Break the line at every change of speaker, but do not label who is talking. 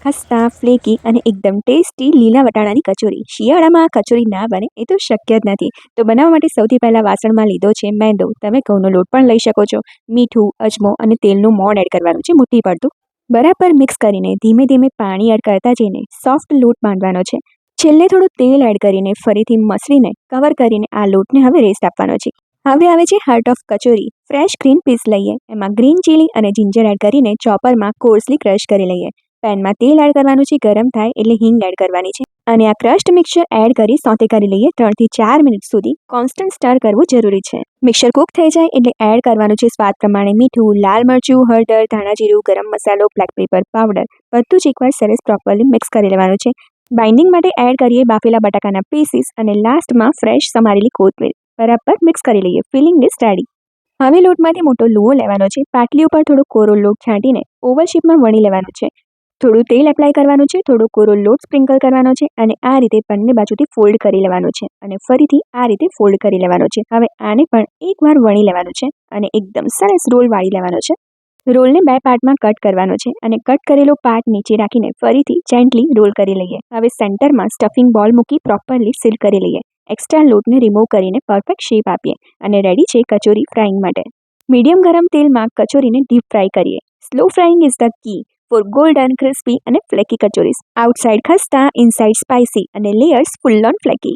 ખસ્તા, flaky અને એકદમ tasty લીલા વટાણાની કચોરી. શિયાળામાં આ કચોરી ના બને એ તો શક્ય જ નથી. તો બનાવવા માટે સૌથી પહેલાં વાસણમાં લીધો છે મેંદો. તમે ઘઉંનો લોટ પણ લઈ શકો છો. મીઠું, અજમો અને તેલનું મોણ એડ કરવાનું છે મુઠ્ઠી પડતું. બરાબર મિક્સ કરીને ધીમે ધીમે પાણી એડ કરતા જઈને સોફ્ટ લોટ બાંધવાનો છે. છેલ્લે થોડું તેલ એડ કરીને ફરીથી મસળીને કવર કરીને આ લોટને હવે રેસ્ટ આપવાનો છે. હવે આવે છે heart of kachori. Fresh green peas લઈએ, એમાં ગ્રીન ચીલી અને જિંજર એડ કરીને ચોપરમાં કોર્સલી ક્રશ કરી લઈએ. પેનમાં તેલ એડ કરવાનું છે. ગરમ થાય એટલે હિંગ એડ કરવાની છે અને આ ક્રશ્ડ મિક્સર એડ કરી સોતે કરી લઈએ. 3 થી 4 મિનિટ સુધી કોન્સ્ટન્ટ સ્ટર કરવું જરૂરી છે. મિક્સર કુક થઈ જાય એટલે એડ કરવાનું છે સ્વાદ પ્રમાણે મીઠું, લાલ મરચું, હળદર, ધાણા જીરું, ગરમ મસાલો, બ્લેક પેપર પાવડર. બધું જ એકવાર સરસ પ્રોપરલી મિક્સ કરી લેવાનું છે. બાઇન્ડિંગ માટે એડ કરીએ બાફેલા બટાકાના પીસીસ અને લાસ્ટમાં ફ્રેશ સમારેલી કોથમીર. બરાબર મિક્સ કરી લઈએ. Filling is ready. હવે લોટમાંથી મોટો લુઓ લેવાનો છે. પાટલી ઉપર થોડો કોરો લોટ છાંટીને ઓવલ શેપમાં વણી લેવાનો છે. થોડું તેલ એપ્લાય કરવાનું છે, થોડો કોરો લોટ સ્પ્રિંકલ કરવાનો છે અને આ રીતે બંને બાજુથી ફોલ્ડ કરી લેવાનું છે અને ફરીથી આ રીતે ફોલ્ડ કરી લેવાનો છે. હવે આને પણ એકવાર વણી લેવાનું છે અને એકદમ સરસ રોલ વાળી લેવાનો છે. રોલને 2 પાર્ટમાં કટ કરવાનો છે અને કટ કરેલો પાર્ટ નીચે રાખીને ફરીથી જેન્ટલી રોલ કરી લઈએ. હવે સેન્ટરમાં સ્ટફિંગ બોલ મૂકી પ્રોપરલી સીલ કરી લઈએ. એક્સ્ટ્રા લોટને રિમૂવ કરીને પરફેક્ટ શેપ આપીએ અને રેડી છે કચોરી ફ્રાઈંગ માટે. મીડિયમ ગરમ તેલમાં કચોરીને ડીપ ફ્રાય કરીએ. Slow frying is the key for golden, crispy અને ફ્લેકી કચોરીઝ. આઉટસાઇડ ખસ્તા, ઇનસાઇડ સ્પાઇસી અને લેયર્સ ફુલ ઓન ફ્લેકી.